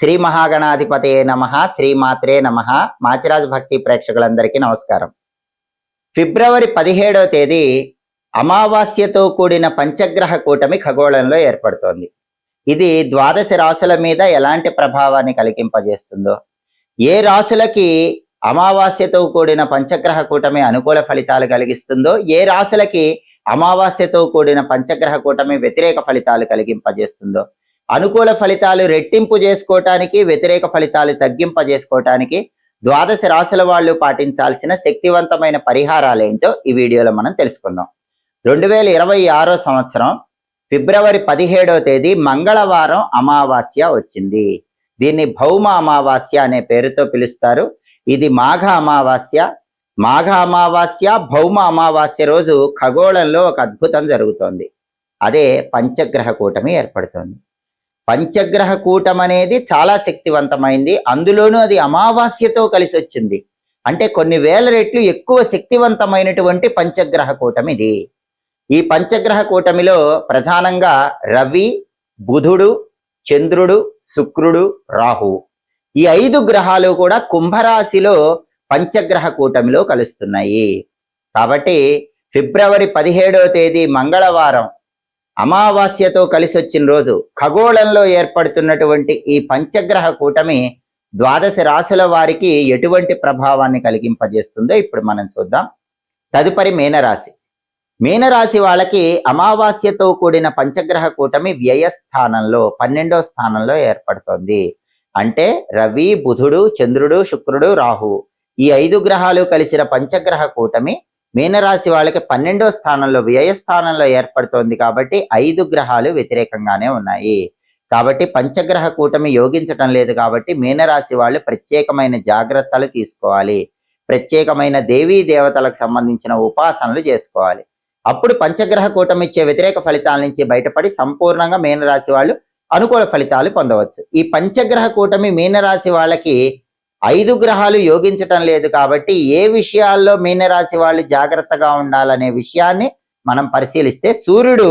శ్రీ మహాగణాధిపతయే నమః, శ్రీమాత్రే నమః. మాచిరాజు భక్తి ప్రేక్షకులందరికీ నమస్కారం. ఫిబ్రవరి 17వ తేదీ అమావాస్యతో కూడిన పంచగ్రహ కూటమి ఖగోళంలో ఏర్పడుతోంది. ఇది ద్వాదశ రాశుల మీద ఎలాంటి ప్రభావాన్ని కలిగింపజేస్తుందో, ఏ రాశులకి అమావాస్యతో కూడిన పంచగ్రహ కూటమి అనుకూల ఫలితాలు కలిగిస్తుందో, ఏ రాశులకి అమావాస్యతో కూడిన పంచగ్రహ కూటమి వ్యతిరేక ఫలితాలు కలిగింపజేస్తుందో, అనుకూల ఫలితాలు రెట్టింపు చేసుకోవటానికి, వ్యతిరేక ఫలితాలు తగ్గింపజేసుకోవటానికి ద్వాదశ రాశుల వాళ్ళు పాటించాల్సిన శక్తివంతమైన పరిహారాలు ఏంటో ఈ వీడియోలో మనం తెలుసుకుందాం. 2026 సంవత్సరం ఫిబ్రవరి 17వ తేదీ మంగళవారం అమావాస్య వచ్చింది. దీన్ని భౌమ అమావాస్య అనే పేరుతో పిలుస్తారు. ఇది మాఘ అమావాస్య. మాఘ అమావాస్య, భౌమ అమావాస్య రోజు ఖగోళంలో ఒక అద్భుతం జరుగుతోంది. అదే పంచగ్రహ కూటమి ఏర్పడుతోంది. పంచగ్రహ కూటం అనేది చాలా శక్తివంతమైంది. అందులోనూ అది అమావాస్యతో కలిసి వచ్చింది. అంటే కొన్ని వేల రెట్లు ఎక్కువ శక్తివంతమైనటువంటి పంచగ్రహ కూటమి ఇది. ఈ పంచగ్రహ కూటమిలో ప్రధానంగా రవి, బుధుడు, చంద్రుడు, శుక్రుడు, రాహువు, ఈ 5 గ్రహాలు కూడా కుంభరాశిలో పంచగ్రహ కూటమిలో కలుస్తున్నాయి. కాబట్టి ఫిబ్రవరి 17వ తేదీ మంగళవారం అమావాస్యతో కలిసి వచ్చిన రోజు ఖగోళంలో ఏర్పడుతున్నటువంటి ఈ పంచగ్రహ కూటమి ద్వాదశ రాశుల వారికి ఎటువంటి ప్రభావాన్ని కలిగింపజేస్తుందో ఇప్పుడు మనం చూద్దాం. తదుపరి మీనరాశి. మీనరాశి వాళ్ళకి అమావాస్యతో కూడిన పంచగ్రహ కూటమి వ్యయస్థానంలో 12వ స్థానంలో ఏర్పడుతోంది. అంటే రవి, బుధుడు, చంద్రుడు, శుక్రుడు, రాహువు, ఈ 5 గ్రహాలు కలిసిన పంచగ్రహ కూటమి మీనరాశి వాళ్ళకి 12వ స్థానంలో వ్యయస్థానంలో ఏర్పడుతోంది. కాబట్టి 5 గ్రహాలు వ్యతిరేకంగానే ఉన్నాయి. కాబట్టి పంచగ్రహ కూటమి యోగించటం లేదు. కాబట్టి మీనరాశి వాళ్ళు ప్రత్యేకమైన జాగ్రత్తలు తీసుకోవాలి. ప్రత్యేకమైన దేవీ దేవతలకు సంబంధించిన ఉపాసనలు చేసుకోవాలి. అప్పుడు పంచగ్రహ కూటమి ఇచ్చే వ్యతిరేక ఫలితాల నుంచి బయటపడి సంపూర్ణంగా మీనరాశి వాళ్ళు అనుకూల ఫలితాలు పొందవచ్చు. ఈ పంచగ్రహ కూటమి మీనరాశి వాళ్ళకి 5 గ్రహాలు యోగించటం లేదు. కాబట్టి ఏ విషయాల్లో మీనరాశి వాళ్ళు జాగ్రత్తగా ఉండాలనే విషయాన్ని మనం పరిశీలిస్తే, సూర్యుడు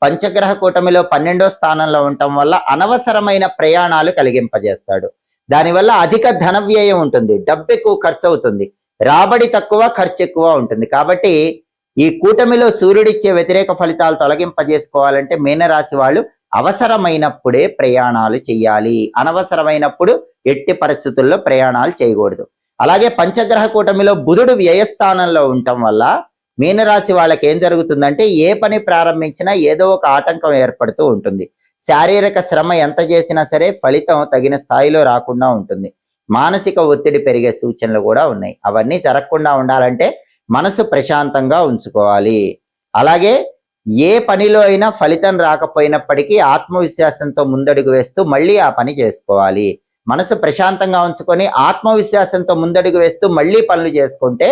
పంచగ్రహ కూటమిలో 12వ స్థానంలో ఉండటం వల్ల అనవసరమైన ప్రయాణాలు కలిగింపజేస్తాడు. దానివల్ల అధిక ధన వ్యయం ఉంటుంది, డబ్బు ఎక్కువ ఖర్చు అవుతుంది, రాబడి తక్కువ, ఖర్చు ఎక్కువ ఉంటుంది. కాబట్టి ఈ కూటమిలో సూర్యుడిచ్చే వ్యతిరేక ఫలితాలు తొలగింపజేసుకోవాలంటే మీనరాశి వాళ్ళు అవసరమైనప్పుడే ప్రయాణాలు చేయాలి. అనవసరమైనప్పుడు ఎట్టి పరిస్థితుల్లో ప్రయాణాలు చేయకూడదు. అలాగే పంచగ్రహ కూటమిలో బుధుడు వ్యయస్థానంలో ఉండటం వల్ల మీనరాశి వాళ్ళకి ఏం జరుగుతుందంటే, ఏ పని ప్రారంభించినా ఏదో ఒక ఆటంకం ఏర్పడుతూ ఉంటుంది. శారీరక శ్రమ ఎంత చేసినా సరే ఫలితం తగిన స్థాయిలో రాకుండా ఉంటుంది. మానసిక ఒత్తిడి పెరిగే సూచనలు కూడా ఉన్నాయి. అవన్నీ జరగకుండా ఉండాలంటే మనసు ప్రశాంతంగా ఉంచుకోవాలి. అలాగే ఏ పనిలో అయినా ఫలితం రాకపోయినప్పటికీ ఆత్మవిశ్వాసంతో ముందడుగు వేస్తూ మళ్ళీ ఆ పని చేసుకోవాలి. మనసు ప్రశాంతంగా ఉంచుకొని ఆత్మవిశ్వాసంతో ముందడుగు వేస్తూ మళ్ళీ పనులు చేసుకుంటే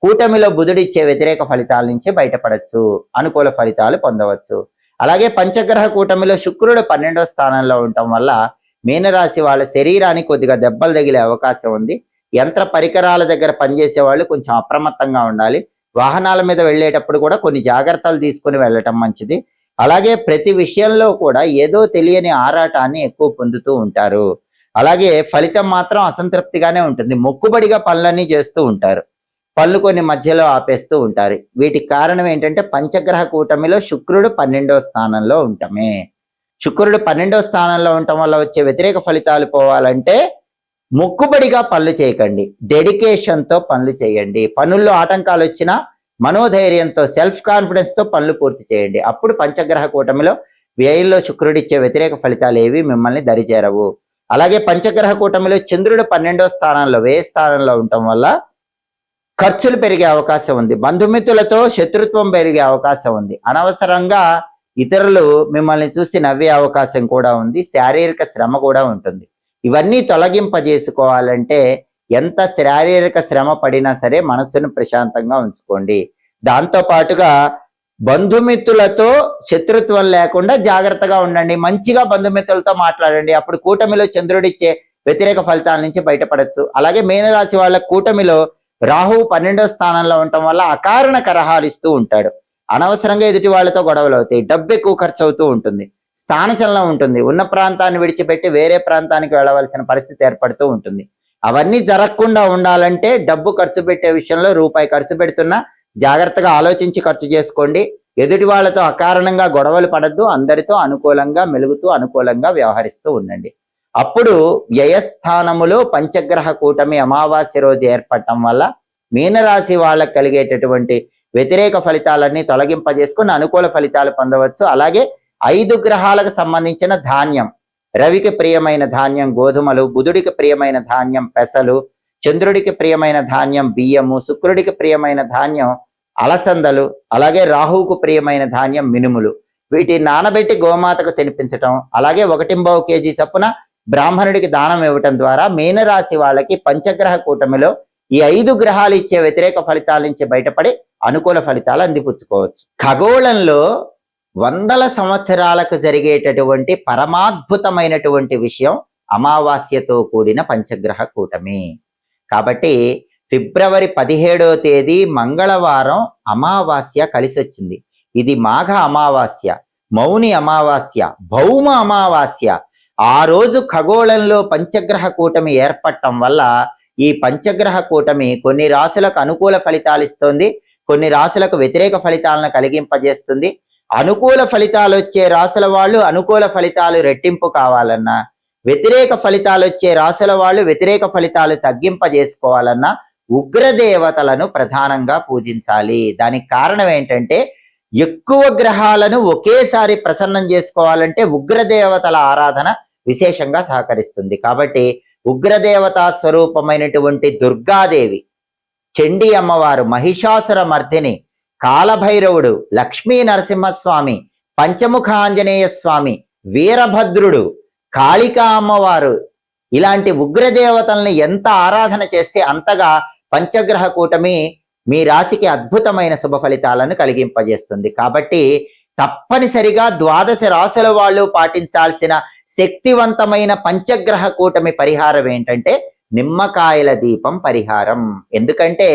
కూటమిలో బుధుడిచ్చే వ్యతిరేక ఫలితాల నుంచి బయటపడచ్చు, అనుకూల ఫలితాలు పొందవచ్చు. అలాగే పంచగ్రహ కూటమిలో శుక్రుడు 12వ స్థానంలో ఉండటం వల్ల మీనరాశి వాళ్ళ శరీరానికి కొద్దిగా దెబ్బలు తగిలే అవకాశం ఉంది. యంత్ర పరికరాల దగ్గర పనిచేసే వాళ్ళు కొంచెం అప్రమత్తంగా ఉండాలి. వాహనాల మీద వెళ్ళేటప్పుడు కూడా కొన్ని జాగ్రత్తలు తీసుకుని వెళ్ళటం మంచిది. అలాగే ప్రతి విషయంలో కూడా ఏదో తెలియని ఆరాటాన్ని ఎక్కువ పొందుతూ ఉంటారు. అలాగే ఫలితం మాత్రం అసంతృప్తిగానే ఉంటుంది. మొక్కుబడిగా పనులన్నీ చేస్తూ ఉంటారు, పనులు కొన్ని మధ్యలో ఆపేస్తూ ఉంటారు. వీటికి కారణం ఏంటంటే పంచగ్రహ కూటమిలో శుక్రుడు 12వ స్థానంలో ఉండటమే. శుక్రుడు 12వ స్థానంలో ఉండటం వల్ల వచ్చే వ్యతిరేక ఫలితాలు పోవాలంటే మొక్కుబడిగా పనులు చేయకండి, డెడికేషన్తో పనులు చేయండి. పనుల్లో ఆటంకాలు వచ్చినా మనోధైర్యంతో, సెల్ఫ్ కాన్ఫిడెన్స్తో పనులు పూర్తి చేయండి. అప్పుడు పంచగ్రహ కూటమిలో వ్యయంలో శుక్రుడిచ్చే వ్యతిరేక ఫలితాలు ఏవి మిమ్మల్ని దరిచేరవు. అలాగే పంచగ్రహ కూటమిలో చంద్రుడు 12వ స్థానంలో వ్యయ స్థానంలో ఉండటం వల్ల ఖర్చులు పెరిగే అవకాశం ఉంది. బంధుమిత్రులతో శత్రుత్వం పెరిగే అవకాశం ఉంది. అనవసరంగా ఇతరులు మిమ్మల్ని చూసి నవ్వే అవకాశం కూడా ఉంది. శారీరక శ్రమ కూడా ఉంటుంది. ఇవన్నీ తొలగింపజేసుకోవాలంటే ఎంత శారీరక శ్రమ పడినా సరే మనసును ప్రశాంతంగా ఉంచుకోండి. దాంతో పాటుగా బంధుమిత్రులతో శత్రుత్వం లేకుండా జాగ్రత్తగా ఉండండి. మంచిగా బంధుమిత్రులతో మాట్లాడండి. అప్పుడు కూటమిలో చంద్రుడిచ్చే వ్యతిరేక ఫలితాల నుంచి బయటపడచ్చు. అలాగే మీనరాశి వాళ్ళ కూటమిలో రాహువు 12వ స్థానంలో ఉండటం వల్ల అకారణ కలహాలు ఇస్తూ ఉంటాడు. అనవసరంగా ఎదుటి వాళ్ళతో గొడవలు అవుతాయి, డబ్బు ఎక్కువ ఖర్చు అవుతూ ఉంటుంది. స్థానచలనం ఉంటుంది. ఉన్న ప్రాంతాన్ని విడిచిపెట్టి వేరే ప్రాంతానికి వెళ్ళవలసిన పరిస్థితి ఏర్పడుతూ ఉంటుంది. అవన్నీ జరగకుండా ఉండాలంటే డబ్బు ఖర్చు పెట్టే విషయంలో రూపాయి ఖర్చు పెడుతున్నా జాగ్రత్తగా ఆలోచించి ఖర్చు చేసుకోండి. ఎదుటి వాళ్ళతో అకారణంగా గొడవలు పడద్దు. అందరితో అనుకూలంగా మెలుగుతూ అనుకూలంగా వ్యవహరిస్తూ ఉండండి. అప్పుడు వ్యయస్థానములో పంచగ్రహ కూటమి అమావాస్య రోజు ఏర్పడటం వల్ల మీనరాశి వాళ్ళకు కలిగేటటువంటి వ్యతిరేక ఫలితాలన్నీ తొలగింపజేసుకుని అనుకూల ఫలితాలు పొందవచ్చు. అలాగే 5 గ్రహాలకు సంబంధించిన ధాన్యం, రవికి ప్రియమైన ధాన్యం గోధుమలు, బుధుడికి ప్రియమైన ధాన్యం పెసలు, చంద్రుడికి ప్రియమైన ధాన్యం బియ్యము, శుక్రుడికి ప్రియమైన ధాన్యం అలసందలు, అలాగే రాహువుకు ప్రియమైన ధాన్యం మినుములు. వీటిని నానబెట్టి గోమాతకు తినిపించటం, అలాగే 1.25 kg చొప్పున బ్రాహ్మణుడికి దానం ఇవ్వటం ద్వారా మీనరాశి వాళ్ళకి పంచగ్రహ కూటమిలో ఈ 5 గ్రహాలు ఇచ్చే వ్యతిరేక ఫలితాల నుంచి బయటపడి అనుకూల ఫలితాలు అందిపుచ్చుకోవచ్చు. ఖగోళంలో వందల సంవత్సరాలకు జరిగేటటువంటి పరమాద్భుతమైనటువంటి విషయం అమావాస్యతో కూడిన పంచగ్రహ కూటమి. కాబట్టి ఫిబ్రవరి 17వ తేదీ మంగళవారం అమావాస్య కలిసి వచ్చింది. ఇది మాఘ అమావాస్య, మౌని అమావాస్య, భౌమ అమావాస్య. ఆ రోజు ఖగోళంలో పంచగ్రహ కూటమి ఏర్పడటం వల్ల ఈ పంచగ్రహ కూటమి కొన్ని రాశులకు అనుకూల ఫలితాలు ఇస్తుంది, కొన్ని రాశులకు వ్యతిరేక ఫలితాలను కలిగింపజేస్తుంది. అనుకూల ఫలితాలు వచ్చే రాశుల వాళ్ళు అనుకూల ఫలితాలు రెట్టింపు కావాలన్నా, వ్యతిరేక ఫలితాలు వచ్చే రాశుల వాళ్ళు వ్యతిరేక ఫలితాలు తగ్గింపజేసుకోవాలన్నా ఉగ్రదేవతలను ప్రధానంగా పూజించాలి. దానికి కారణం ఏంటంటే ఎక్కువ గ్రహాలను ఒకేసారి ప్రసన్నం చేసుకోవాలంటే ఉగ్రదేవతల ఆరాధన విశేషంగా సహకరిస్తుంది. కాబట్టి ఉగ్రదేవతా స్వరూపమైనటువంటి దుర్గాదేవి, చండీ అమ్మవారు, మహిషాసుర మర్దిని, కాలభైరవుడు, లక్ష్మీ నరసింహస్వామి, పంచముఖ ఆంజనేయ స్వామి, వీరభద్రుడు, కాళికా అమ్మవారు, ఇలాంటి ఉగ్రదేవతల్ని ఎంత ఆరాధన చేస్తే అంతగా పంచగ్రహ కూటమి మీ రాశికి అద్భుతమైన శుభ ఫలితాలను కలిగింపజేస్తుంది. కాబట్టి తప్పనిసరిగా 12 రాశుల వాళ్ళు పాటించాల్సిన శక్తివంతమైన పంచగ్రహ కూటమి పరిహారం ఏంటంటే నిమ్మకాయల దీపం పరిహారం. ఎందుకంటే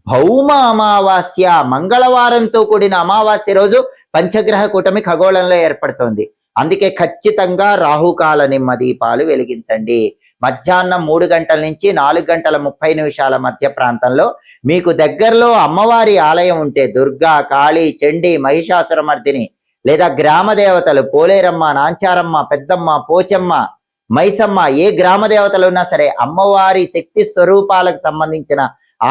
భౌమ అమావాస్య, మంగళవారంతో కూడిన అమావాస్య రోజు పంచగ్రహ కూటమి ఖగోళంలో ఏర్పడుతోంది. అందుకే ఖచ్చితంగా రాహుకాల నిమ్మ దీపాలు వెలిగించండి. మధ్యాహ్నం 3 గంటల నుంచి 4 గంటల 30 నిమిషాల మధ్య ప్రాంతంలో మీకు దగ్గరలో అమ్మవారి ఆలయం ఉంటే దుర్గా, కాళీ, చండీ, మహిషాసురమర్దిని లేదా గ్రామ దేవతలు పోలేరమ్మ, నాంచారమ్మ, పెద్దమ్మ, పోచమ్మ, మైసమ్మ, ఏ గ్రామ దేవతలు ఉన్నా సరే అమ్మవారి శక్తి స్వరూపాలకు సంబంధించిన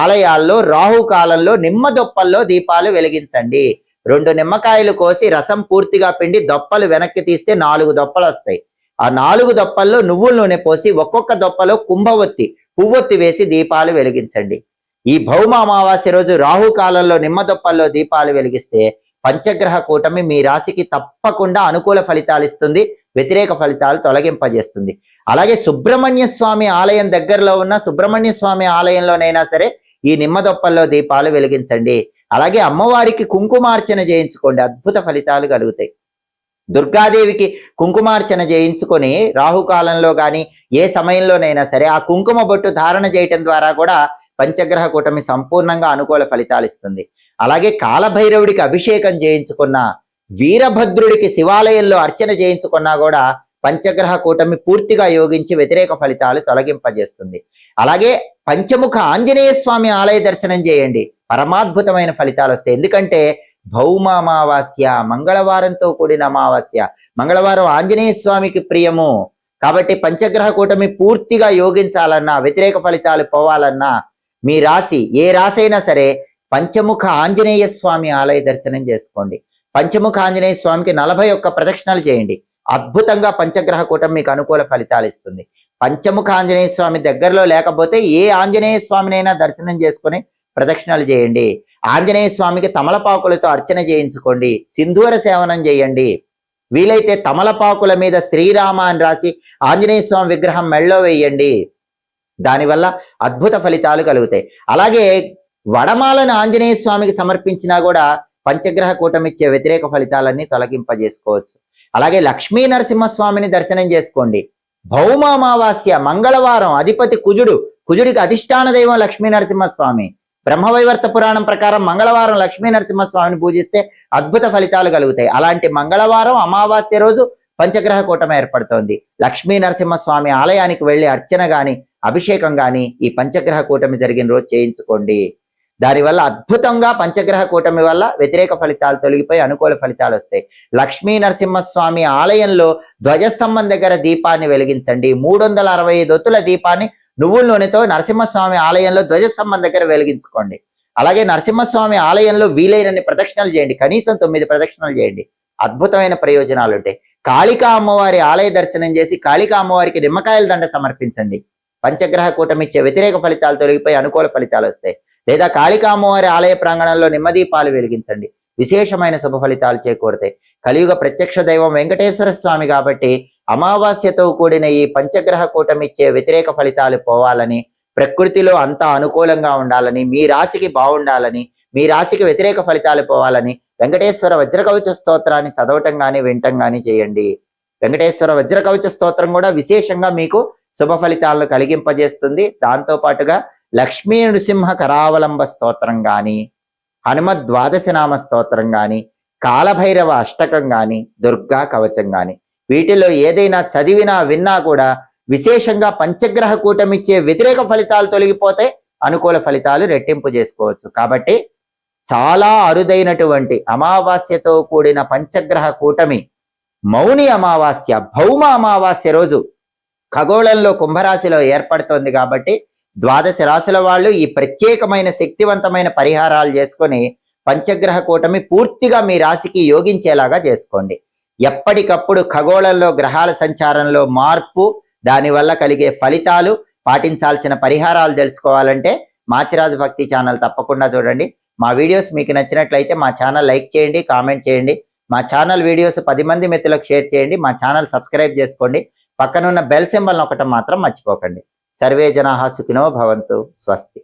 ఆలయాల్లో రాహుకాలంలో నిమ్మ దొప్పల్లో దీపాలు వెలిగించండి. 2 నిమ్మకాయలు కోసి రసం పూర్తిగా పిండి దొప్పలు వెనక్కి తీస్తే 4 దొప్పలు వస్తాయి. ఆ 4 దొప్పల్లో నువ్వుల నూనె పోసి ఒక్కొక్క దొప్పలో కుంభవొత్తి, పువ్వొత్తి వేసి దీపాలు వెలిగించండి. ఈ భౌమ అమావాస్య రోజు రాహుకాలంలో నిమ్మ దొప్పల్లో దీపాలు వెలిగిస్తే పంచగ్రహ కూటమి మీ రాశికి తప్పకుండా అనుకూల ఫలితాలు ఇస్తుంది, వ్యతిరేక ఫలితాలు తొలగింపజేస్తుంది. అలాగే సుబ్రహ్మణ్య స్వామి ఆలయం దగ్గరలో ఉన్న సుబ్రహ్మణ్య స్వామి ఆలయంలోనైనా సరే ఈ నిమ్మ దొప్పల్లో దీపాలు వెలిగించండి. అలాగే అమ్మవారికి కుంకుమార్చన చేయించుకోండి, అద్భుత ఫలితాలు కలుగుతాయి. దుర్గాదేవికి కుంకుమార్చన చేయించుకొని రాహుకాలంలో కానీ ఏ సమయంలోనైనా సరే ఆ కుంకుమ బొట్టు ధారణ చేయటం ద్వారా కూడా పంచగ్రహ కూటమి సంపూర్ణంగా అనుకూల ఫలితాలు ఇస్తుంది. అలాగే కాలభైరవుడికి అభిషేకం చేయించుకున్న, వీరభద్రుడికి శివాలయంలో అర్చన చేయించుకున్నా కూడా పంచగ్రహ కూటమి పూర్తిగా యోగించి వ్యతిరేక ఫలితాలు తొలగింపజేస్తుంది. అలాగే పంచముఖ ఆంజనేయ స్వామి ఆలయ దర్శనం చేయండి, పరమాద్భుతమైన ఫలితాలు వస్తాయి. ఎందుకంటే భౌమ అమావాస్య, మంగళవారంతో కూడిన అమావాస్య, మంగళవారం ఆంజనేయ స్వామికి ప్రియము. కాబట్టి పంచగ్రహ కూటమి పూర్తిగా యోగించాలన్నా, వ్యతిరేక ఫలితాలు పోవాలన్నా మీ రాశి ఏ రాశి అయినా సరే పంచముఖ ఆంజనేయ స్వామి ఆలయ దర్శనం చేసుకోండి. పంచముఖ ఆంజనేయ స్వామికి 41 ప్రదక్షిణలు చేయండి. అద్భుతంగా పంచగ్రహ కూటమి మీకు అనుకూల ఫలితాలు ఇస్తుంది. పంచముఖ ఆంజనేయ స్వామి దగ్గరలో లేకపోతే ఏ ఆంజనేయ స్వామినైనా దర్శనం చేసుకుని ప్రదక్షిణలు చేయండి. ఆంజనేయ స్వామికి తమలపాకులతో అర్చన చేయించుకోండి, సింధూర సేవనం చేయండి. వీలైతే తమలపాకుల మీద శ్రీరామ అని రాసి ఆంజనేయ స్వామి విగ్రహం మెళ్ళో వేయండి. దానివల్ల అద్భుత ఫలితాలు కలుగుతాయి. అలాగే వడమాలను ఆంజనేయ స్వామికి సమర్పించినా కూడా పంచగ్రహ కూటమి ఇచ్చే వ్యతిరేక ఫలితాలన్నీ తొలగింపజేసుకోవచ్చు. అలాగే లక్ష్మీ నరసింహస్వామిని దర్శనం చేసుకోండి. భౌమ అమావాస్య, మంగళవారం, అధిపతి కుజుడు, కుజుడికి అధిష్టాన దైవం లక్ష్మీ నరసింహస్వామి. బ్రహ్మవైవర్త పురాణం ప్రకారం మంగళవారం లక్ష్మీ నరసింహస్వామిని పూజిస్తే అద్భుత ఫలితాలు కలుగుతాయి. అలాంటి మంగళవారం అమావాస్య రోజు పంచగ్రహ కూటమి ఏర్పడుతోంది. లక్ష్మీ నరసింహస్వామి ఆలయానికి వెళ్ళి అర్చన గాని అభిషేకం గాని ఈ పంచగ్రహ కూటమి జరిగిన రోజు చేయించుకోండి. దానివల్ల అద్భుతంగా పంచగ్రహ కూటమి వల్ల వ్యతిరేక ఫలితాలు తొలగిపోయి అనుకూల ఫలితాలు వస్తాయి. లక్ష్మీ నరసింహస్వామి ఆలయంలో ధ్వజస్తంభం దగ్గర దీపాన్ని వెలిగించండి. 365 ఒత్తుల దీపాన్ని నువ్వుల నూనెతో నరసింహస్వామి ఆలయంలో ధ్వజస్తంభం దగ్గర వెలిగించుకోండి. అలాగే నరసింహస్వామి ఆలయంలో వీలైనన్ని ప్రదక్షిణలు చేయండి. కనీసం 9 ప్రదక్షిణలు చేయండి. అద్భుతమైన ప్రయోజనాలు ఉంటాయి. కాళికా అమ్మవారి ఆలయ దర్శనం చేసి కాళికా అమ్మవారికి నిమ్మకాయల దండ సమర్పించండి. పంచగ్రహ కూటమి ఇచ్చే వ్యతిరేక ఫలితాలు తొలగిపోయి అనుకూల ఫలితాలు వస్తాయి. లేదా కాళికా అమ్మవారి ఆలయ ప్రాంగణంలో నిమ్మదీపాలు వెలిగించండి. విశేషమైన శుభ ఫలితాలు చేకూరుతాయి. కలియుగ ప్రత్యక్ష దైవం వెంకటేశ్వర స్వామి కాబట్టి అమావాస్యతో కూడిన ఈ పంచగ్రహ కూటమి ఇచ్చే వ్యతిరేక ఫలితాలు పోవాలని, ప్రకృతిలో అంతా అనుకూలంగా ఉండాలని, మీ రాశికి బాగుండాలని, మీ రాశికి వ్యతిరేక ఫలితాలు పోవాలని వెంకటేశ్వర వజ్రకవచ స్తోత్రాన్ని చదవటం కానీ వినటం కానీ చేయండి. వెంకటేశ్వర వజ్రకవచ స్తోత్రం కూడా విశేషంగా మీకు శుభ ఫలితాలను కలిగింపజేస్తుంది. దాంతో పాటుగా లక్ష్మీ నృసింహ కరావలంబ స్తోత్రం గాని, హనుమద్ ద్వాదశనామ స్తోత్రం గాని, కాలభైరవ అష్టకం గాని, దుర్గా కవచం గాని వీటిలో ఏదైనా చదివినా విన్నా కూడా విశేషంగా పంచగ్రహ కూటమిచ్చే వ్యతిరేక ఫలితాలు తొలగిపోతే అనుకూల ఫలితాలు రెట్టింపు చేసుకోవచ్చు. కాబట్టి చాలా అరుదైనటువంటి అమావాస్యతో కూడిన పంచగ్రహ కూటమి మౌని అమావాస్య, భౌమ అమావాస్య రోజు ఖగోళంలో కుంభరాశిలో ఏర్పడుతోంది. కాబట్టి 12 రాశుల వాళ్ళు ఈ ప్రత్యేకమైన శక్తివంతమైన పరిహారాలు చేసుకొని పంచగ్రహ కూటమి పూర్తిగా మీ రాశికి యోగించేలాగా చేసుకోండి. ఎప్పటికప్పుడు ఖగోళంలో గ్రహాల సంచారంలో మార్పు, దానివల్ల కలిగే ఫలితాలు, పాటించాల్సిన పరిహారాలు తెలుసుకోవాలంటే మాచిరాజు భక్తి ఛానల్ తప్పకుండా చూడండి. మా వీడియోస్ మీకు నచ్చినట్లయితే మా ఛానల్ లైక్ చేయండి, కామెంట్ చేయండి. మా ఛానల్ వీడియోస్ 10 మంది మిత్రులకు షేర్ చేయండి. మా ఛానల్ సబ్స్క్రైబ్ చేసుకోండి. పక్కనున్న బెల్ సింబల్ నొక్కటం మాత్రం మర్చిపోకండి. సర్వే జనాః సుఖినో భవంతు. స్వస్తి.